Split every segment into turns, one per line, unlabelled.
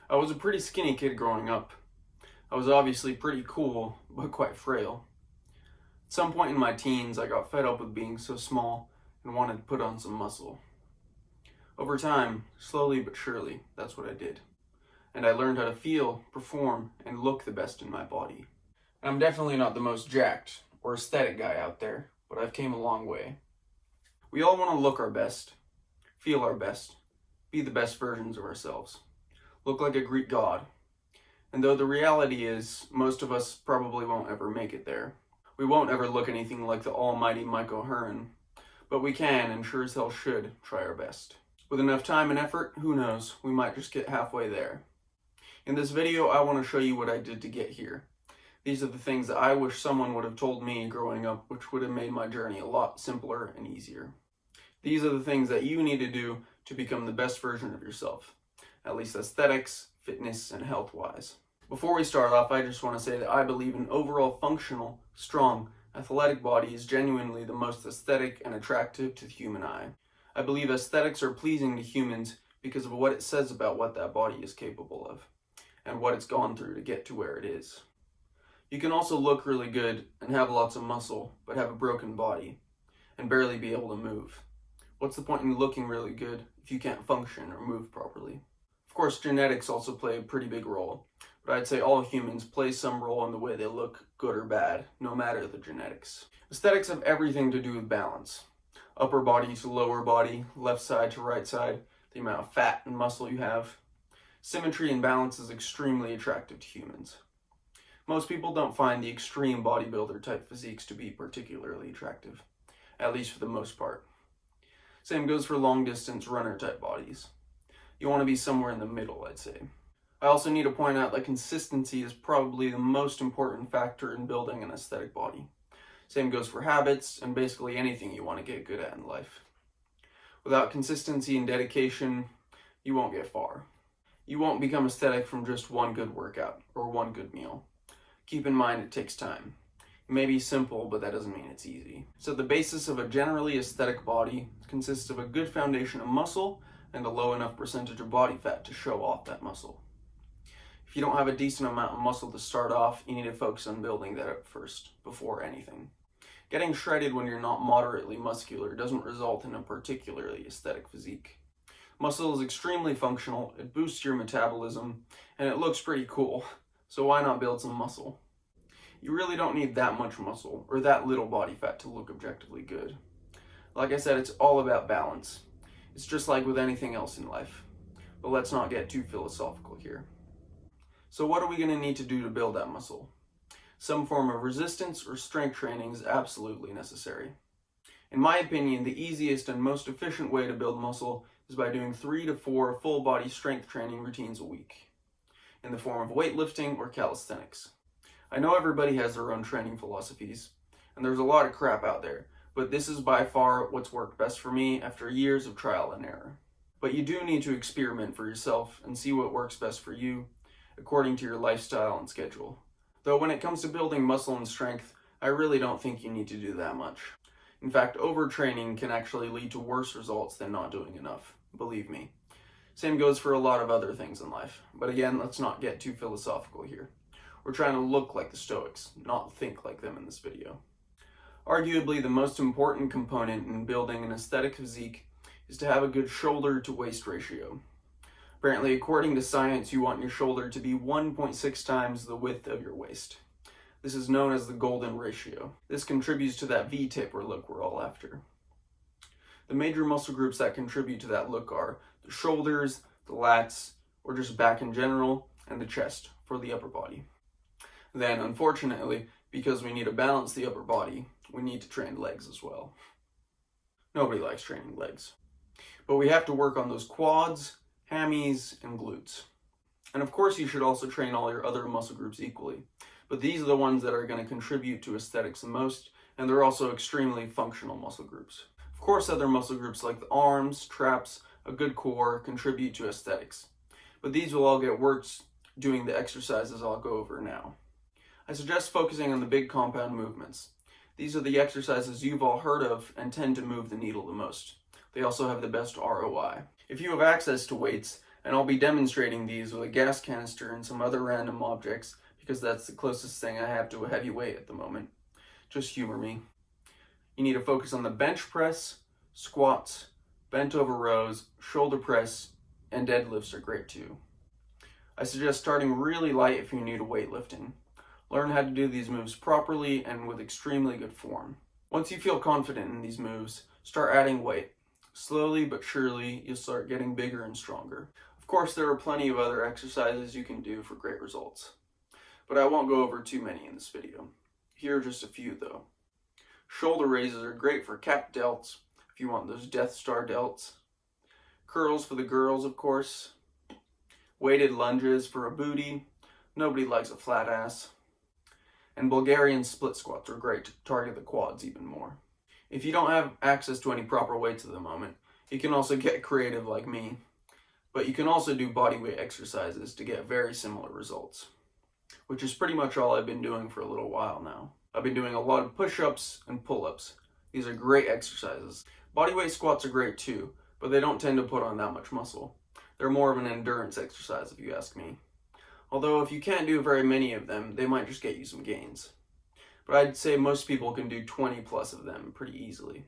I was a pretty skinny kid growing up. I was obviously pretty cool, but quite frail. At some point in my teens, I got fed up with being so small and wanted to put on some muscle. Over time, slowly but surely, that's what I did. And I learned how to feel, perform, and look the best in my body. And I'm definitely not the most jacked or aesthetic guy out there, but I've came a long way. We all want to look our best, feel our best, be the best versions of ourselves, look like a Greek god. And though the reality is, most of us probably won't ever make it there. We won't ever look anything like the almighty Mike O'Hearn, but we can, and sure as hell should, try our best. With enough time and effort, who knows, we might just get halfway there. In this video, I want to show you what I did to get here. These are the things that I wish someone would have told me growing up, which would have made my journey a lot simpler and easier. These are the things that you need to do to become the best version of yourself, at least aesthetics, fitness, and health-wise. Before we start off, I just want to say that I believe an overall functional, strong, athletic body is genuinely the most aesthetic and attractive to the human eye. I believe aesthetics are pleasing to humans because of what it says about what that body is capable of, and what it's gone through to get to where it is. You can also look really good and have lots of muscle, but have a broken body, and barely be able to move. What's the point in looking really good if you can't function or move properly? Of course, genetics also play a pretty big role, but I'd say all humans play some role in the way they look, good or bad, no matter the genetics. Aesthetics have everything to do with balance. Upper body to lower body, left side to right side, the amount of fat and muscle you have. Symmetry and balance is extremely attractive to humans. Most people don't find the extreme bodybuilder type physiques to be particularly attractive, at least for the most part. Same goes for long distance runner type bodies. You want to be somewhere in the middle, I'd say. I also need to point out that consistency is probably the most important factor in building an aesthetic body. Same goes for habits and basically anything you want to get good at in life. Without consistency and dedication, you won't get far. You won't become aesthetic from just one good workout or one good meal. Keep in mind it takes time. It may be simple, but that doesn't mean it's easy. So the basis of a generally aesthetic body consists of a good foundation of muscle and a low enough percentage of body fat to show off that muscle. If you don't have a decent amount of muscle to start off, you need to focus on building that up first, before anything. Getting shredded when you're not moderately muscular doesn't result in a particularly aesthetic physique. Muscle is extremely functional, it boosts your metabolism, and it looks pretty cool, so why not build some muscle? You really don't need that much muscle, or that little body fat to look objectively good. Like I said, it's all about balance. It's just like with anything else in life. But let's not get too philosophical here. So what are we going to need to do to build that muscle? Some form of resistance or strength training is absolutely necessary. In my opinion, the easiest and most efficient way to build muscle is by doing 3 to 4 full body strength training routines a week, in the form of weightlifting or calisthenics. I know everybody has their own training philosophies, and there's a lot of crap out there, but this is by far what's worked best for me after years of trial and error. But you do need to experiment for yourself and see what works best for you, according to your lifestyle and schedule. Though when it comes to building muscle and strength, I really don't think you need to do that much. In fact, overtraining can actually lead to worse results than not doing enough, believe me. Same goes for a lot of other things in life, but again, let's not get too philosophical here. We're trying to look like the Stoics, not think like them in this video. Arguably, the most important component in building an aesthetic physique is to have a good shoulder to waist ratio. Apparently, according to science, you want your shoulder to be 1.6 times the width of your waist. This is known as the golden ratio. This contributes to that V-taper look we're all after. The major muscle groups that contribute to that look are the shoulders, the lats, or just back in general, and the chest for the upper body. Then, unfortunately, because we need to balance the upper body, we need to train legs as well. Nobody likes training legs. But we have to work on those quads, hammies, and glutes. And of course you should also train all your other muscle groups equally, but these are the ones that are going to contribute to aesthetics the most, and they're also extremely functional muscle groups. Of course other muscle groups like the arms, traps, a good core contribute to aesthetics, but these will all get worked doing the exercises I'll go over now. I suggest focusing on the big compound movements. These are the exercises you've all heard of and tend to move the needle the most. They also have the best ROI. If you have access to weights, And I'll be demonstrating these with a gas canister and some other random objects because that's the closest thing I have to a heavy weight at the moment. Just humor me. You need to focus on the bench press, squats, bent over rows, shoulder press, and deadlifts are great too. I suggest starting really light if you're new to weightlifting. Learn how to do these moves properly and with extremely good form. Once you feel confident in these moves, start adding weight. Slowly but surely, you'll start getting bigger and stronger. Of course, there are plenty of other exercises you can do for great results, but I won't go over too many in this video. Here are just a few though. Shoulder raises are great for cat delts, if you want those Death Star delts. Curls for the girls, of course. Weighted lunges for a booty. Nobody likes a flat ass. And Bulgarian split squats are great to target the quads even more. If you don't have access to any proper weights at the moment, you can also get creative like me. But you can also do bodyweight exercises to get very similar results, which is pretty much all I've been doing for a little while now. I've been doing a lot of push-ups and pull-ups. These are great exercises. Bodyweight squats are great too, but they don't tend to put on that much muscle. They're more of an endurance exercise if you ask me. Although if you can't do very many of them, they might just get you some gains. But I'd say most people can do 20 plus of them pretty easily.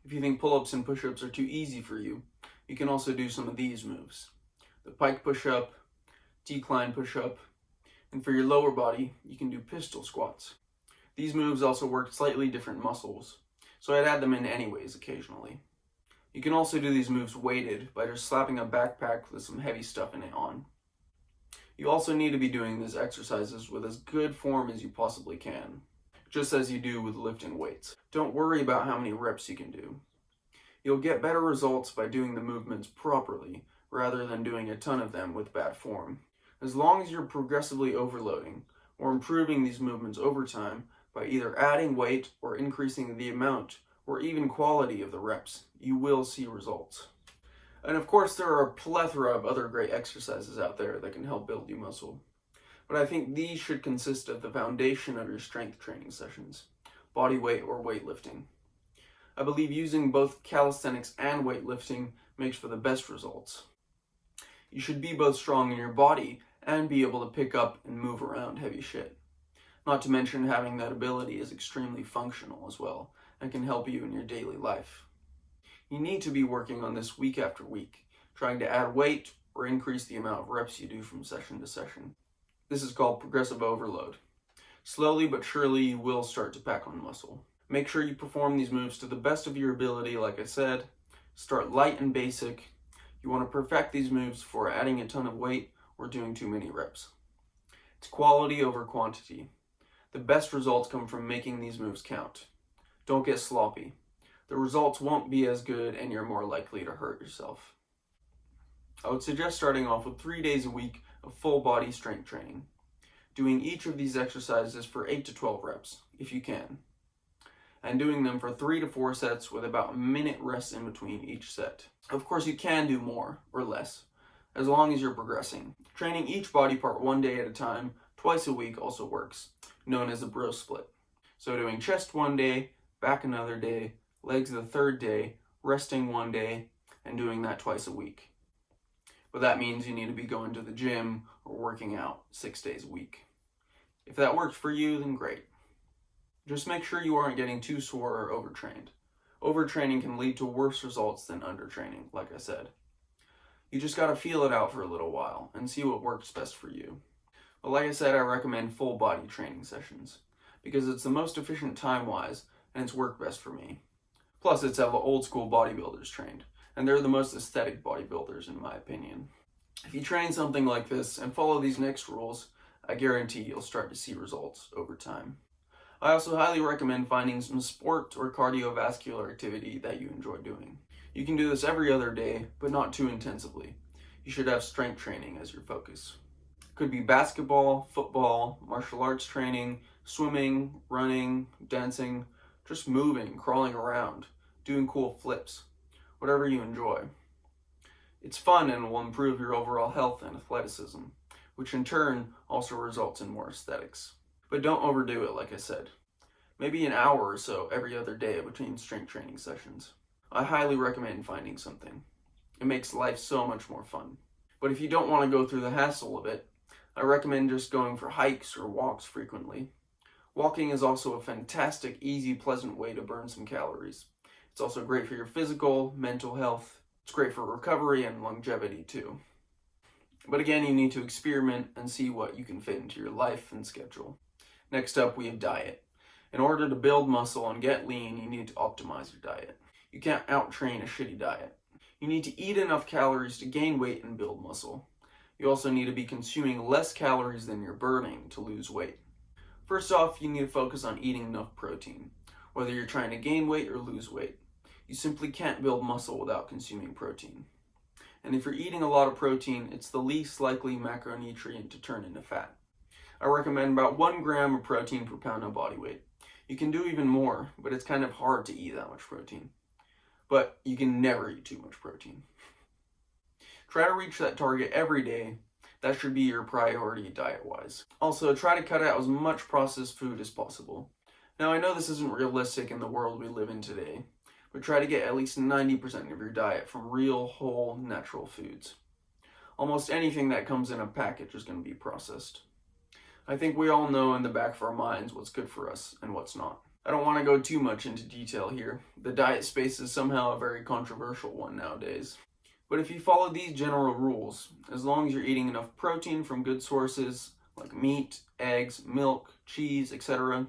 If you think pull-ups and push-ups are too easy for you, you can also do some of these moves. The pike push-up, decline push-up, and for your lower body, you can do pistol squats. These moves also work slightly different muscles, so I'd add them in anyways occasionally. You can also do these moves weighted by just slapping a backpack with some heavy stuff in it on. You also need to be doing these exercises with as good form as you possibly can, just as you do with lifting weights. Don't worry about how many reps you can do. You'll get better results by doing the movements properly rather than doing a ton of them with bad form. As long as you're progressively overloading or improving these movements over time by either adding weight or increasing the amount or even quality of the reps, you will see results. And of course, there are a plethora of other great exercises out there that can help build you muscle. But I think these should consist of the foundation of your strength training sessions, body weight or weightlifting. I believe using both calisthenics and weightlifting makes for the best results. You should be both strong in your body and be able to pick up and move around heavy shit. Not to mention having that ability is extremely functional as well and can help you in your daily life. You need to be working on this week after week, trying to add weight or increase the amount of reps you do from session to session. This is called progressive overload. Slowly but surely you will start to pack on muscle. Make sure you perform these moves to the best of your ability, like I said. Start light and basic. You want to perfect these moves before adding a ton of weight or doing too many reps. It's quality over quantity. The best results come from making these moves count. Don't get sloppy. The results won't be as good and you're more likely to hurt yourself. I would suggest starting off with 3 days a week of full body strength training. Doing each of these exercises for 8 to 12 reps, if you can. And doing them for 3 to 4 sets with about a minute rest in between each set. Of course, you can do more or less, as long as you're progressing. Training each body part 1 day at a time, twice a week also works, known as a bro split. So doing chest 1 day, back another day, legs the 3rd day, resting 1 day, and doing that twice a week. But that means you need to be going to the gym or working out 6 days a week. If that works for you, then great. Just make sure you aren't getting too sore or overtrained. Overtraining can lead to worse results than undertraining, like I said. You just gotta feel it out for a little while and see what works best for you. But like I said, I recommend full body training sessions because it's the most efficient time-wise and it's worked best for me. Plus, it's how the old school bodybuilders trained, and they're the most aesthetic bodybuilders in my opinion. If you train something like this and follow these next rules, I guarantee you'll start to see results over time. I also highly recommend finding some sport or cardiovascular activity that you enjoy doing. You can do this every other day, but not too intensively. You should have strength training as your focus. Could be basketball, football, martial arts training, swimming, running, dancing, just moving, crawling around, doing cool flips, whatever you enjoy. It's fun and will improve your overall health and athleticism, which in turn also results in more aesthetics. But don't overdo it, like I said. Maybe an hour or so every other day between strength training sessions. I highly recommend finding something. It makes life so much more fun. But if you don't want to go through the hassle of it, I recommend just going for hikes or walks frequently. Walking is also a fantastic, easy, pleasant way to burn some calories. It's also great for your physical, mental health. It's great for recovery and longevity too. But again, you need to experiment and see what you can fit into your life and schedule. Next up, we have diet. In order to build muscle and get lean, you need to optimize your diet. You can't out-train a shitty diet. You need to eat enough calories to gain weight and build muscle. You also need to be consuming less calories than you're burning to lose weight. First off, you need to focus on eating enough protein, whether you're trying to gain weight or lose weight. You simply can't build muscle without consuming protein. And if you're eating a lot of protein, it's the least likely macronutrient to turn into fat. I recommend about 1 gram of protein per pound of body weight. You can do even more, but it's kind of hard to eat that much protein. But you can never eat too much protein. Try to reach that target every day. That should be your priority diet-wise. Also, try to cut out as much processed food as possible. Now, I know this isn't realistic in the world we live in today, but try to get at least 90% of your diet from real, whole, natural foods. Almost anything that comes in a package is going to be processed. I think we all know in the back of our minds what's good for us and what's not. I don't want to go too much into detail here. The diet space is somehow a very controversial one nowadays. But if you follow these general rules, as long as you're eating enough protein from good sources like meat, eggs, milk, cheese, etc.,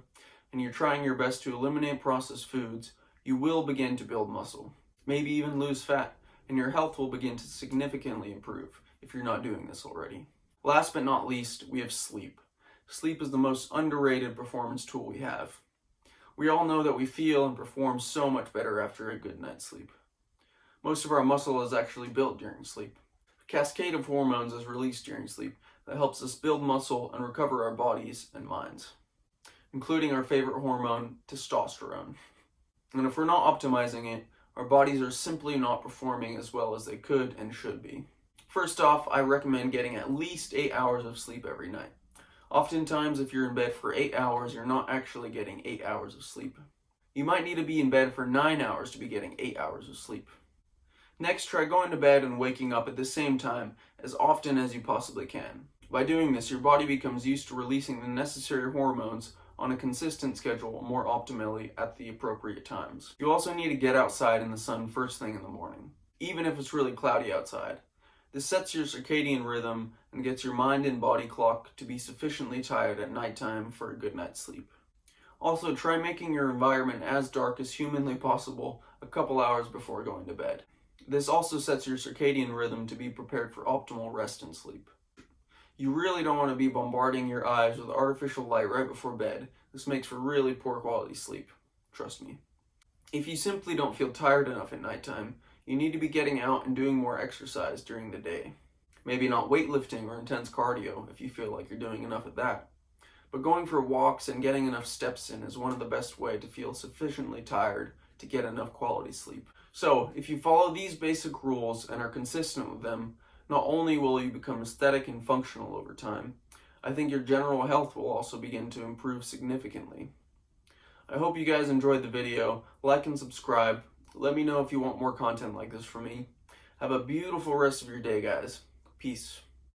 and you're trying your best to eliminate processed foods, you will begin to build muscle, maybe even lose fat, and your health will begin to significantly improve if you're not doing this already. Last but not least, we have sleep. Sleep is the most underrated performance tool we have. We all know that we feel and perform so much better after a good night's sleep. Most of our muscle is actually built during sleep. A cascade of hormones is released during sleep that helps us build muscle and recover our bodies and minds, including our favorite hormone, testosterone. And if we're not optimizing it, our bodies are simply not performing as well as they could and should be. First off, I recommend getting at least 8 hours of sleep every night. Oftentimes, if you're in bed for 8 hours, you're not actually getting 8 hours of sleep. You might need to be in bed for 9 hours to be getting 8 hours of sleep. Next, try going to bed and waking up at the same time as often as you possibly can. By doing this, your body becomes used to releasing the necessary hormones on a consistent schedule more optimally at the appropriate times. You also need to get outside in the sun first thing in the morning, even if it's really cloudy outside. This sets your circadian rhythm and gets your mind and body clock to be sufficiently tired at nighttime for a good night's sleep. Also, try making your environment as dark as humanly possible a couple hours before going to bed. This also sets your circadian rhythm to be prepared for optimal rest and sleep. You really don't want to be bombarding your eyes with artificial light right before bed. This makes for really poor quality sleep. Trust me. If you simply don't feel tired enough at nighttime, you need to be getting out and doing more exercise during the day. Maybe not weightlifting or intense cardio if you feel like you're doing enough of that. But going for walks and getting enough steps in is one of the best ways to feel sufficiently tired to get enough quality sleep. So, if you follow these basic rules and are consistent with them, not only will you become aesthetic and functional over time, I think your general health will also begin to improve significantly. I hope you guys enjoyed the video. Like and subscribe. Let me know if you want more content like this from me. Have a beautiful rest of your day, guys. Peace.